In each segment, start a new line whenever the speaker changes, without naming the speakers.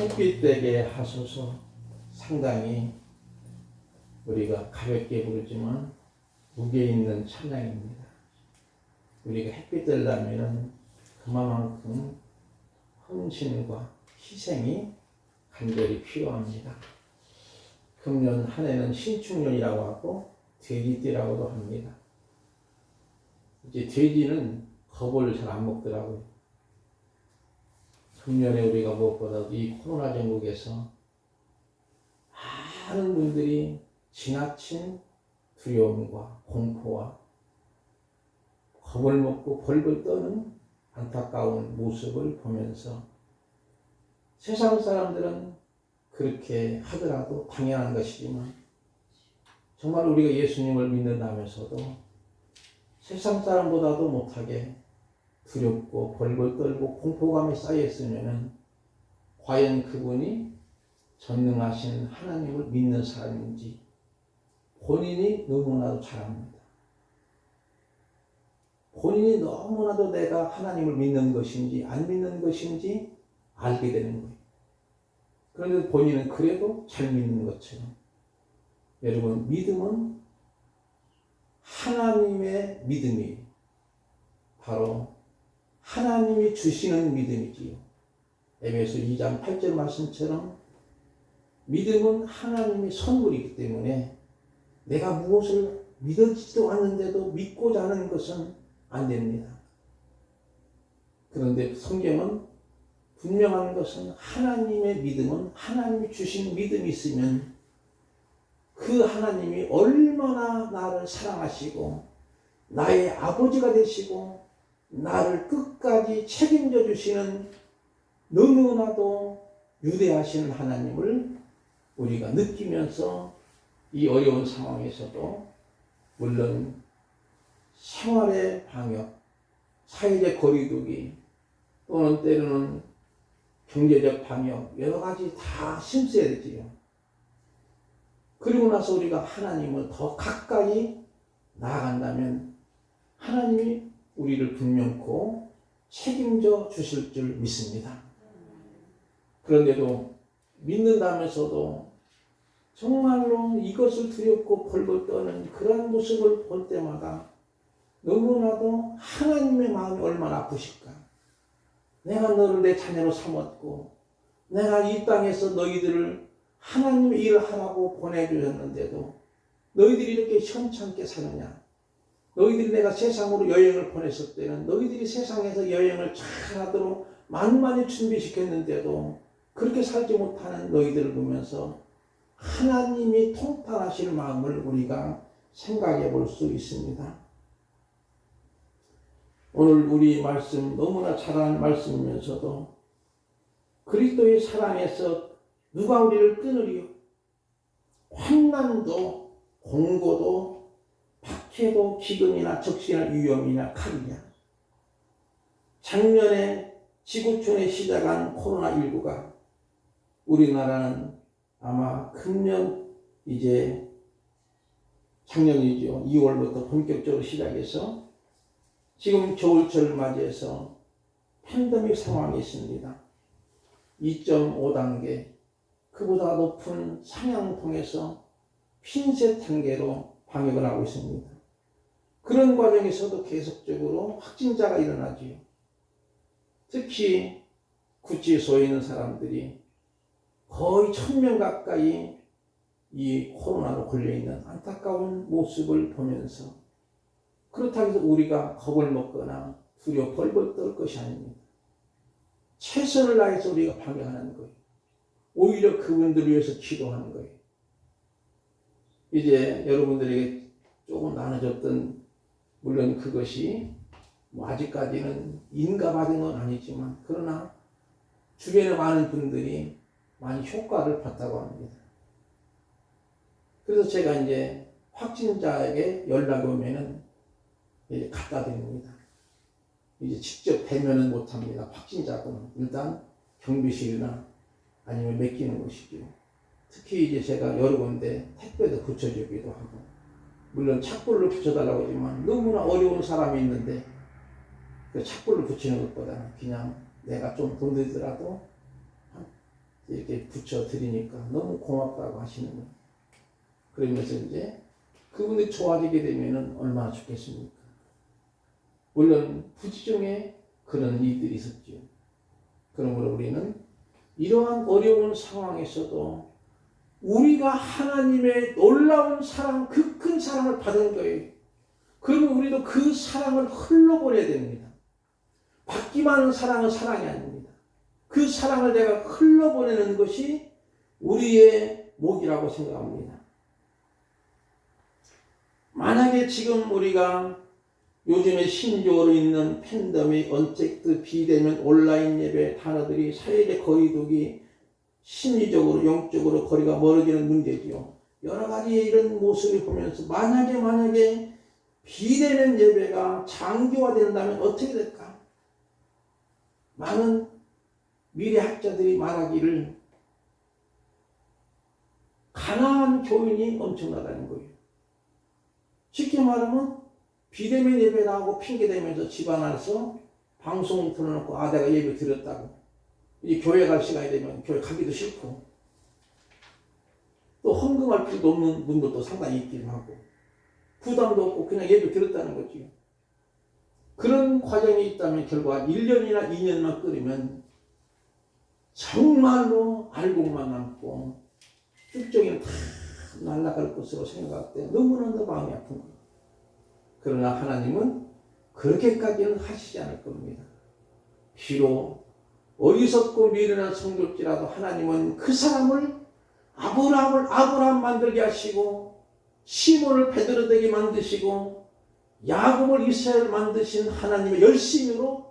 햇빛 되게 하소서. 상당히 우리가 가볍게 부르지만 무게 있는 찬양입니다. 우리가 햇빛 되려면 그만큼 헌신과 희생이 간절히 필요합니다. 금년 한 해는 신축년이라고 하고 돼지띠라고도 합니다. 이제 돼지는 겁을 잘 안 먹더라고요. 금년에 우리가 무엇보다도 이 코로나 전국에서 많은 분들이 지나친 두려움과 공포와 겁을 먹고 벌벌 떠는 안타까운 모습을 보면서 세상 사람들은 그렇게 하더라도 당연한 것이지만 정말 우리가 예수님을 믿는다면서도 세상 사람보다도 못하게 두렵고 벌벌 떨고 공포감에 쌓여있으면 과연 그분이 전능하신 하나님을 믿는 사람인지 본인이 너무나도 잘 압니다. 본인이 너무나도 내가 하나님을 믿는 것인지 안 믿는 것인지 알게 되는 거예요. 그런데 본인은 그래도 잘 믿는 것처럼. 여러분, 믿음은 하나님의 믿음이에요. 바로 하나님이 주시는 믿음이지요. 에베소 2장 8절 말씀처럼 믿음은 하나님의 선물이기 때문에 내가 무엇을 믿어지지도 않는데도 믿고자 하는 것은 안 됩니다. 그런데 성경은 분명한 것은 하나님의 믿음은 하나님이 주신 믿음이 있으면 그 하나님이 얼마나 나를 사랑하시고 나의 아버지가 되시고 나를 끝까지 책임져 주시는 너무나도 유대하시는 하나님을 우리가 느끼면서 이 어려운 상황에서도 물론 생활의 방역, 사회적 거리두기 또는 때로는 경제적 방역 여러 가지 다 힘써야 되지요. 그리고 나서 우리가 하나님을 더 가까이 나아간다면 하나님이 우리를 분명코 책임져 주실 줄 믿습니다. 그런데도 믿는다면서도 정말로 이것을 두렵고 벌벌 떠는 그런 모습을 볼 때마다 너무나도 하나님의 마음이 얼마나 아프실까. 내가 너를 내 자녀로 삼았고 내가 이 땅에서 너희들을 하나님의 일을 하라고 보내주셨는데도 너희들이 이렇게 현찮게 사느냐. 너희들이 내가 세상으로 여행을 보냈을 때는 너희들이 세상에서 여행을 잘 하도록 많이 준비시켰는데도 그렇게 살지 못하는 너희들을 보면서 하나님이 통탄하실 마음을 우리가 생각해 볼 수 있습니다. 오늘 우리 말씀 너무나 잘하는 말씀이면서도 그리스도의 사랑에서 누가 우리를 끊으리요? 환난도 공고도 박해도 기근이나 적신이나 위험이나 칼이냐. 작년에 지구촌에 시작한 코로나19가 우리나라는 아마 금년 이제 작년이죠. 2월부터 본격적으로 시작해서 지금 겨울철을 맞이해서 팬데믹 상황이 있습니다. 2.5단계 그보다 높은 상향을 통해서 핀셋 단계로 방역을 하고 있습니다. 그런 과정에서도 계속적으로 확진자가 일어나지요. 특히 구치소에 있는 사람들이 거의 1000명 가까이 이 코로나로 걸려있는 안타까운 모습을 보면서 그렇다고 해서 우리가 겁을 먹거나 두려워 벌벌 떨 것이 아닙니다. 최선을 다해서 우리가 방역하는 거예요. 오히려 그분들을 위해서 기도하는 거예요. 이제 여러분들에게 조금 나눠줬던 물론 그것이 아직까지는 인가받은 건 아니지만 그러나 주변에 많은 분들이 많이 효과를 봤다고 합니다. 그래서 제가 이제 확진자에게 연락이 오면은 이제 갖다 드립니다. 이제 직접 대면은 못합니다. 확진자분은 일단 경비실이나 아니면 맡기는 것이죠. 특히 이제 제가 여러 군데 택배도 붙여주기도 하고 물론 착불을 붙여달라고 하지만 너무나 어려운 사람이 있는데 그 착불을 붙이는 것보다는 그냥 내가 좀 돈 들더라도 이렇게 붙여 드리니까 너무 고맙다고 하시는 거예요. 그러면서 이제 그분이 좋아지게 되면은 얼마나 좋겠습니까? 물론 부지중에 그런 일들이 있었죠. 그러므로 우리는 이러한 어려운 상황에서도 우리가 하나님의 놀라운 사랑, 그 큰 사랑을 받은 거예요. 그러면 우리도 그 사랑을 흘러보내야 됩니다. 받기만 하는 사랑은 사랑이 아닙니다. 그 사랑을 내가 흘러보내는 것이 우리의 목이라고 생각합니다. 만약에 지금 우리가 요즘에 신조어로 있는 팬데믹, 언택트, 비대면, 온라인 예배 단어들이 사회적 거리두기, 심리적으로, 영적으로 거리가 멀어지는 문제지요. 여러 가지 이런 모습을 보면서 만약에 비대면 예배가 장기화된다면 어떻게 될까? 많은 미래학자들이 말하기를 가난한 교인이 엄청나다는 거예요. 쉽게 말하면 비대면 예배라고 핑계대면서 집안 안에서 방송 틀어놓고 내가 예배 드렸다고 이제 교회 갈 시간이 되면 교회 가기도 싫고 또 헌금할 필요도 없는 분들도 상당히 있기도 하고 부담도 없고 그냥 예배 드렸다는 거지요. 그런 과정이 있다면 결과 1년이나 2년만 끓이면 정말로 알곡만 남고 쭉정이는 다 날아갈 것으로 생각할 때 너무나 마음이 아픈 거예요. 그러나 하나님은 그렇게까지는 하시지 않을 겁니다. 비록 어리석고 미련한 성도일지라도 하나님은 그 사람을 아브라함 만들게 하시고 시몬을 베드로 되게 만드시고 야곱을 이스라엘 만드신 하나님의 열심으로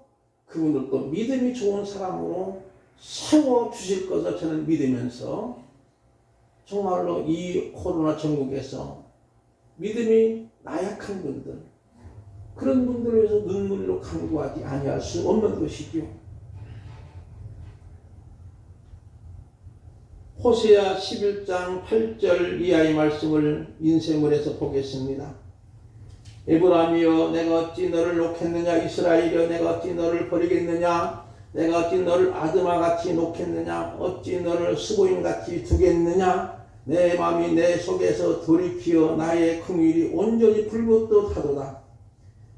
그분을 또 믿음이 좋은 사람으로 세워주실 것을 저는 믿으면서 정말로 이 코로나 전국에서 믿음이 나약한 분들 그런 분들을 위해서 눈물로 간구하지 아니할 수 없는 것이죠. 호세아 11장 8절 이하의 말씀을 인쇄물에서 보겠습니다. 에브라임이여 내가 어찌 너를 놓겠느냐. 이스라엘이여 내가 어찌 너를 버리겠느냐. 내가 어찌 너를 아드마같이 놓겠느냐. 어찌 너를 스보임같이 두겠느냐. 내 마음이 내 속에서 돌이키어 나의 긍휼이 온전히 불붙듯 하도다.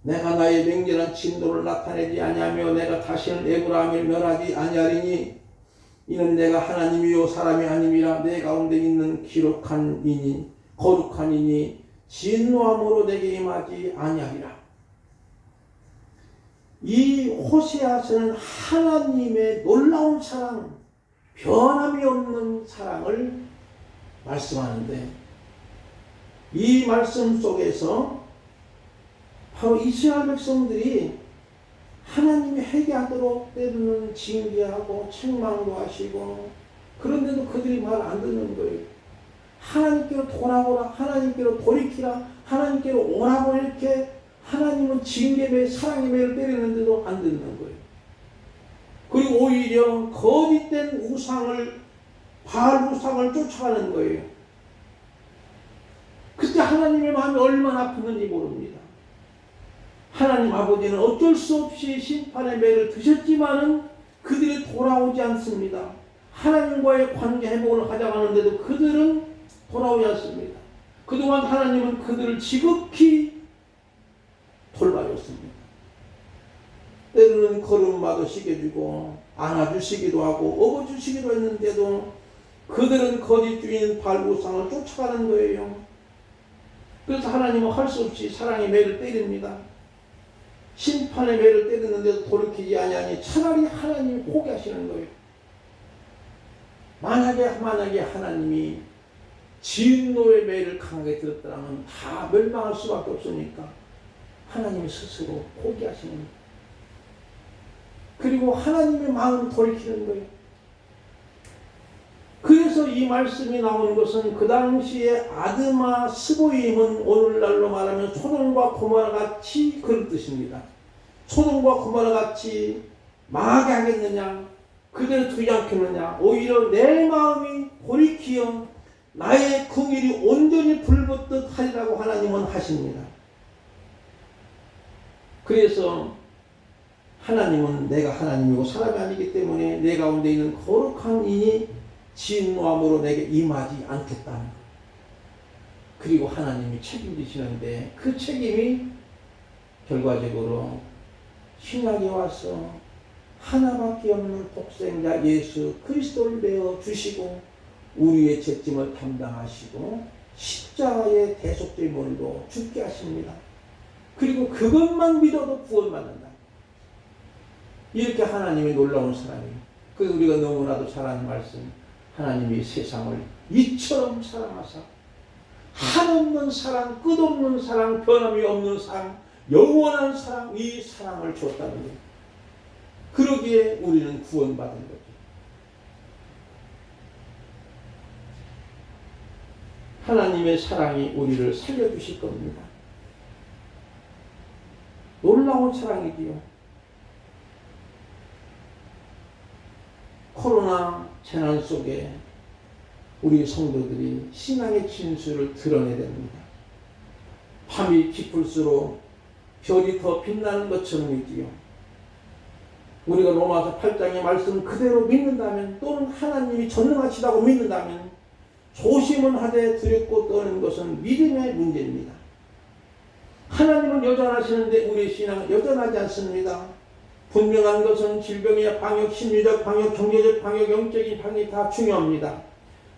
내가 나의 맹렬한 진노를 나타내지 아니하며 내가 다시는 에브라임을 멸하지 아니하리니 이는 내가 하나님이요 사람이 아님이라. 내 가운데 있는 기록한 이니 거룩한 이니 진노함으로 내게 임하지 아니하리라. 이 호세아서는 하나님의 놀라운 사랑, 변함이 없는 사랑을 말씀하는데 이 말씀 속에서 바로 이스라엘 백성들이 하나님이 회개하도록 때로는 징계하고 책망도 하시고 그런데도 그들이 말 안 듣는 거예요. 하나님께로 돌아오라, 하나님께로 돌이키라, 하나님께로 오라고 이렇게 하나님은 징계매 사랑의 매를 때리는데도 안 듣는 거예요. 그리고 오히려 거짓된 우상을 바알 우상을 쫓아가는 거예요. 그때 하나님의 마음이 얼마나 아팠는지 모릅니다. 하나님 아버지는 어쩔 수 없이 심판의 매를 드셨지만은 그들이 돌아오지 않습니다. 하나님과의 관계 회복을 하자고 하는데도 그들은 돌아오지 않습니다. 그동안 하나님은 그들을 지극히 돌봐줬습니다. 때로는 걸음마도 시켜주고 안아주시기도 하고 업어주시기도 했는데도 그들은 거짓 주인 발우상을 쫓아가는 거예요. 그래서 하나님은 할 수 없이 사랑의 매를 때립니다. 심판의 매를 때리는데도 돌이키지 아니하니 차라리 하나님이 포기하시는 거예요. 만약에 하나님이 진노의 매를 강하게 들었더라면 다 멸망할 수밖에 없으니까 하나님이 스스로 포기하시는 거예요. 그리고 하나님의 마음을 돌이키는 거예요. 그래서 이 말씀이 나오는 것은 그 당시에 아드마 스보임은 오늘날로 말하면 소돔과 고모라 같이 그런 뜻입니다. 소돔과 고모라 같이 망하게 하겠느냐, 그대로 두지 않겠느냐. 오히려 내 마음이 돌이키어 나의 긍휼이 온전히 불붙듯 하리라고 하나님은 하십니다. 그래서 하나님은 내가 하나님이고 사람이 아니기 때문에 내 가운데 있는 거룩한 이니 진노함으로 내게 임하지 않겠다는 것. 그리고 하나님이 책임지시는데 그 책임이 결과적으로 신약에 와서 하나밖에 없는 독생자 예수 그리스도를 내어 주시고 우리의 죄짐을 담당하시고 십자가의 대속제물로 죽게 하십니다. 그리고 그것만 믿어도 구원받는다. 이렇게 하나님이 놀라운 사랑이에요. 그래서 우리가 너무나도 잘 아는 말씀, 하나님이 세상을 이처럼 사랑하사 한없는 사랑, 끝없는 사랑, 변함이 없는 사랑, 영원한 사랑, 이 사랑을 줬다는 거예요. 그러기에 우리는 구원받은 거죠. 하나님의 사랑이 우리를 살려주실 겁니다. 놀라운 사랑이지요. 코로나 재난 속에 우리 성도들이 신앙의 진수를 드러내야 됩니다. 밤이 깊을수록 별이 더 빛나는 것처럼이지요. 우리가 로마서 8장의 말씀 그대로 믿는다면, 또는 하나님이 전능하시다고 믿는다면 조심은 하되 두렵고 떠는 것은 믿음의 문제입니다. 하나님은 여전하시는데 우리의 신앙은 여전하지 않습니다. 분명한 것은 질병의 방역, 심리적 방역, 경제적 방역, 영적인 방역이 다 중요합니다.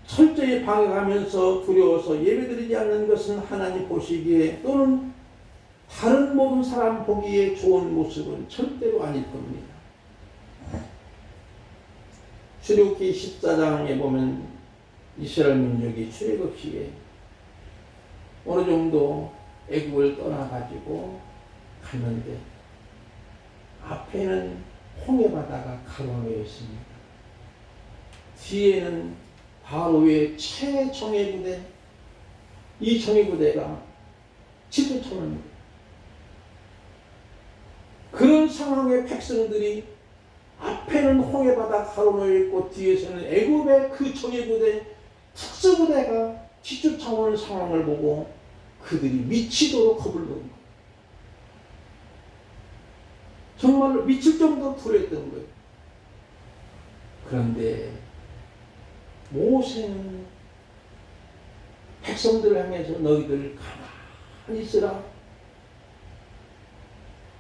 철저히 방역하면서 두려워서 예배드리지 않는 것은 하나님 보시기에 또는 다른 모든 사람 보기에 좋은 모습은 절대로 아닐 겁니다. 출애굽기 14장에 보면 이스라엘 민족이 출애굽 시에 어느 정도 애국을 떠나가지고 갔는데 앞에는 홍해바다가 가로놓여 있습니다. 뒤에는 바로의 최정예부대, 이 정예부대가 지도처럼 그런 상황에 백성들이 앞에는 홍해바다 가로놓여 있고 뒤에서는 애굽의 그 정예부대, 특수부대가 뒤쫓아오는 상황을 보고 그들이 미치도록 겁을 먹은 거예요. 정말로 미칠 정도로 두려웠던 거예요. 그런데 모세는 백성들을 향해서 너희들 가만히 있으라.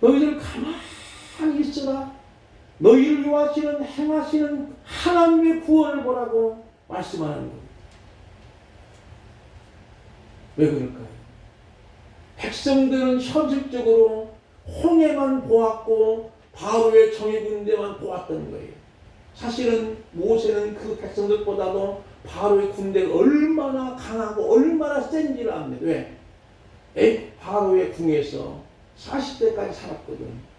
너희들 가만히 있으라. 너희를 위하시는 행하시는 하나님의 구원을 보라고 말씀하는 거예요. 왜 그럴까요? 백성들은 현실적으로 홍해만 보았고 바로의 정예군대만 보았던 거예요. 사실은 모세는 그 백성들보다도 바로의 군대가 얼마나 강하고 얼마나 센지를 압니다. 왜? 바로의 궁에서 40대까지 살았거든.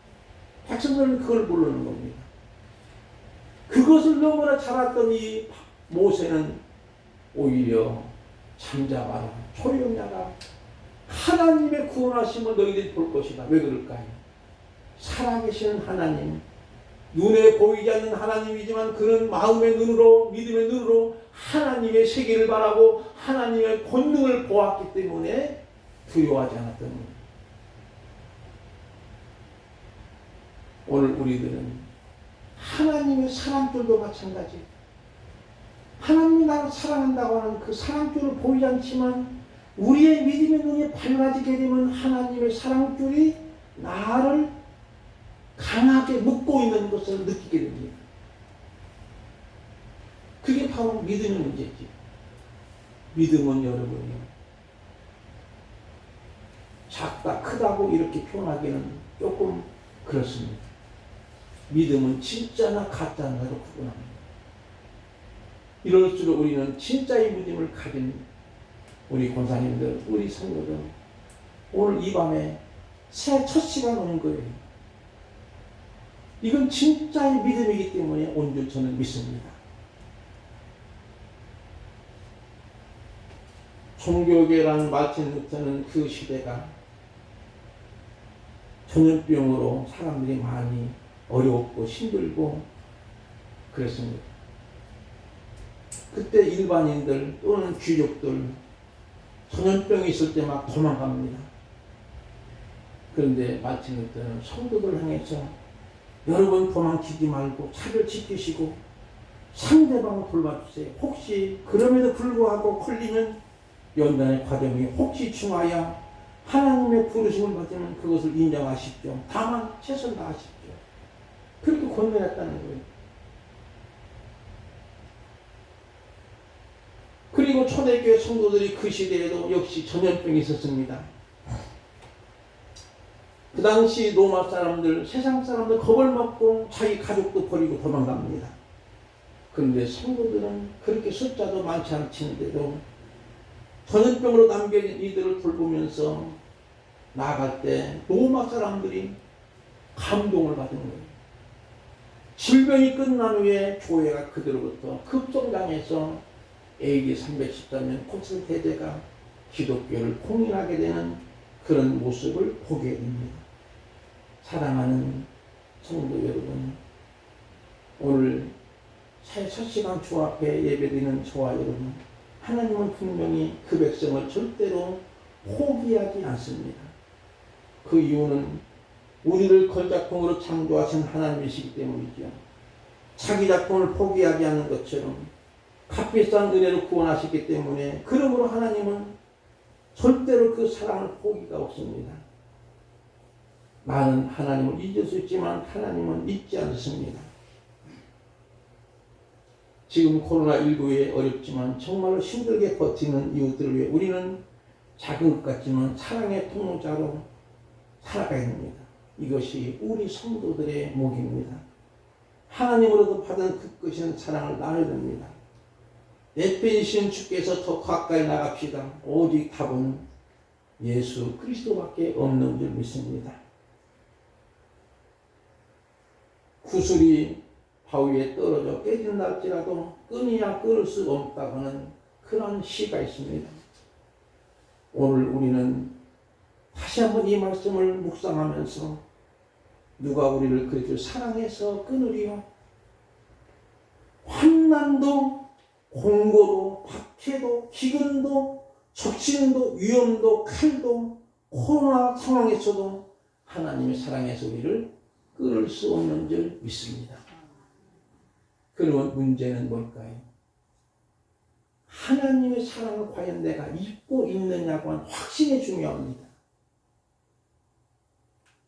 백성들은 그걸 모르는 겁니다. 그것을 너무나 잘 알았던 이 모세는 오히려 잠잠하라, 조용히 하라. 하나님의 구원하심을 너희들이 볼 것이다. 왜 그럴까요? 살아계시는 하나님, 눈에 보이지 않는 하나님이지만 그는 마음의 눈으로, 믿음의 눈으로 하나님의 세계를 바라고 하나님의 권능을 보았기 때문에 두려워하지 않았던 겁니다. 오늘 우리들은 하나님의 사랑줄도 마찬가지. 하나님이 나를 사랑한다고 하는 그 사랑줄을 보이지 않지만 우리의 믿음의 눈이 밝아지게 되면 하나님의 사랑줄이 나를 강하게 묶고 있는 것을 느끼게 됩니다. 그게 바로 믿음의 문제지. 믿음은 여러분이요, 작다 크다고 이렇게 표현하기는 조금 그렇습니다. 믿음은 진짜나 가짜나로 구분합니다. 이럴수록 우리는 진짜의 믿음을 가진 우리 권사님들, 우리 성도들, 오늘 이 밤에 새 첫 시간 온 거예요. 이건 진짜의 믿음이기 때문에 온 줄 저는 믿습니다. 종교계라는 마틴 루터는 그 시대가 전염병으로 사람들이 많이 어려웠고 힘들고 그랬습니다. 그때 일반인들 또는 귀족들 전염병이 있을 때 막 도망갑니다. 그런데 마틴 루터는 성도들 향해서 여러분 도망치지 말고 차를 지키시고 상대방을 돌봐주세요. 혹시 그럼에도 불구하고 걸리면 연단의 과정이 혹시 중하여 하나님의 부르심을 받으면 그것을 인정하십시오. 다만 최선을 다하십시오. 그렇게 권면했다는 거예요. 그리고 초대교회 성도들이 그 시대에도 역시 전염병이 있었습니다. 그 당시 로마 사람들, 세상 사람들 겁을 먹고 자기 가족도 버리고 도망갑니다. 그런데 성도들은 그렇게 숫자도 많지 않지는데도 전염병으로 남겨진 이들을 돌보면서 나아갈 때 로마 사람들이 감동을 받은 거예요. 질병이 끝난 후에 교회가 그들로부터 급성장해서 AD 314년 콘스탄 대제가 기독교를 공인하게 되는 그런 모습을 보게 됩니다. 사랑하는 성도 여러분, 오늘 첫 시간 주 앞에 예배드리는 저와 여러분, 하나님은 분명히 그 백성을 절대로 포기하지 않습니다. 그 이유는 우리를 걸작품으로 창조하신 하나님이시기 때문이죠. 자기 작품을 포기하지 않는 것처럼 값비싼 은혜로 구원하셨기 때문에 그러므로 하나님은 절대로 그 사랑을 포기가 없습니다. 나는 하나님을 잊을 수 있지만 하나님은 잊지 않습니다. 지금 코로나19에 어렵지만 정말로 힘들게 버티는 이웃들을 위해 우리는 작은 것 같지만 사랑의 통로자로 살아가야 합니다. 이것이 우리 성도들의 목입니다. 하나님으로부터 받은 그 끝인 사랑을 나눠야 됩니다. 내 편이신 주께서 더 가까이 나갑시다. 오직 답은 예수 그리스도밖에 없는 줄 믿습니다. 구슬이 바위에 떨어져 깨진날지라도 끊이야 끊을 수 없다고 하는 그런 시가 있습니다. 오늘 우리는 다시 한번 이 말씀을 묵상하면서 누가 우리를 그렇게 사랑해서 끊으리요? 환난도 공고도 박해도 기근도 적신도 위험도 칼도 코로나 상황에서도 하나님의 사랑에서 우리를 끊을 수 없는 줄 믿습니다. 그러면 문제는 뭘까요? 하나님의 사랑을 과연 내가 잊고 있느냐고 하는 확신이 중요합니다.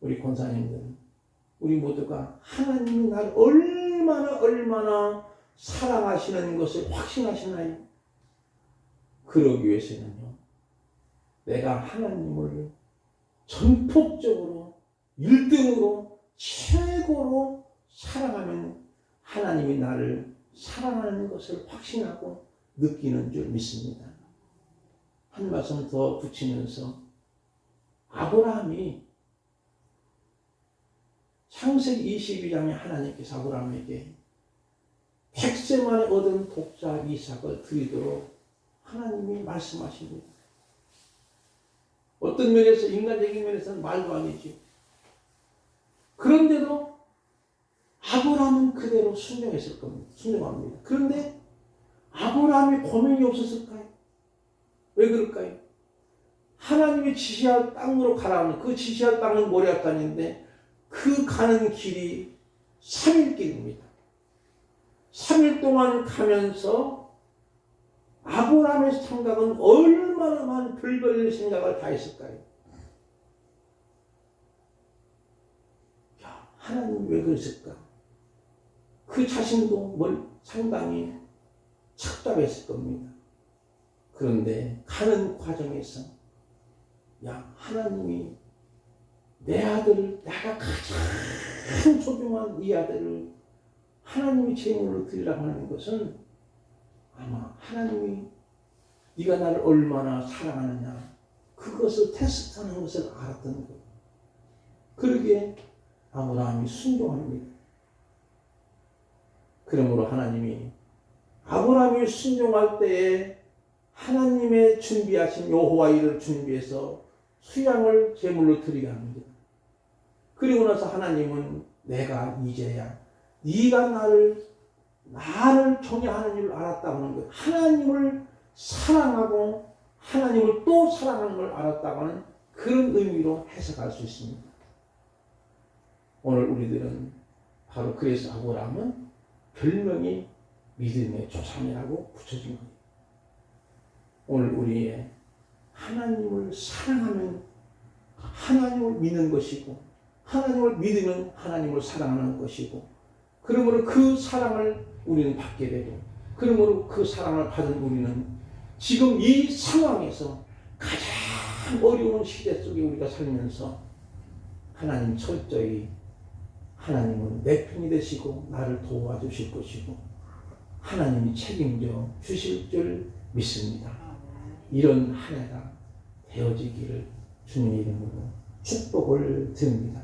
우리 권사님들, 우리 모두가 하나님이 나를 얼마나 사랑하시는 것을 확신하시나요? 그러기 위해서는요, 내가 하나님을 전폭적으로 1등으로 최고로 사랑하면 하나님이 나를 사랑하는 것을 확신하고 느끼는 줄 믿습니다. 한 말씀 더 붙이면서 아브라함이 창세기 22장에 하나님께서 아브라함에게 100세 만에 얻은 독자 이삭을 드리도록 하나님이 말씀하십니다. 어떤 면에서 인간적인 면에서는 말도 아니죠. 그런데도 아브라함은 그대로 순종했을 겁니다. 순종합니다. 그런데 아브라함이 고민이 없었을까요? 왜 그럴까요? 하나님이 지시할 땅으로 가라는 그 지시할 땅은 모리아 땅인데 그 가는 길이 3일 길입니다. 3일 동안 가면서 아브라함의 생각은 얼마나 많은 별별 생각을 다 했을까요? 야, 하나님 왜 그러실까? 그 자신도 상당히 착잡했을 겁니다. 그런데 가는 과정에서 야, 하나님이 내 아들을, 내가 가장 소중한 이 아들을 하나님이 제물로 드리라고 하는 것은 아마 하나님이 네가 나를 얼마나 사랑하느냐 그것을 테스트하는 것을 알았던 거예요. 그러기에 아브라함이 순종합니다. 그러므로 하나님이 아브라함이 순종할 때에 하나님의 준비하신 여호와 일을 준비해서 수양을 제물로 드리게 합니다. 그리고 나서 하나님은 내가 이제야 네가 나를 경외하는 줄 알았다고 하는 거예요. 하나님을 사랑하고 하나님을 또 사랑하는 걸 알았다고 하는 그런 의미로 해석할 수 있습니다. 오늘 우리들은 바로 그래서 아브라함은 별명이 믿음의 조상이라고 붙여진 거예요. 오늘 우리의 하나님을 사랑하면 하나님을 믿는 것이고, 하나님을 믿으면 하나님을 사랑하는 것이고, 그러므로 그 사랑을 우리는 받게 되고, 그러므로 그 사랑을 받은 우리는 지금 이 상황에서 가장 어려운 시대 속에 우리가 살면서 하나님 철저히 하나님은 내 편이 되시고 나를 도와주실 것이고 하나님이 책임져 주실 줄 믿습니다. 이런 한 해가 되어지기를 주님의 이름으로 축복을 드립니다.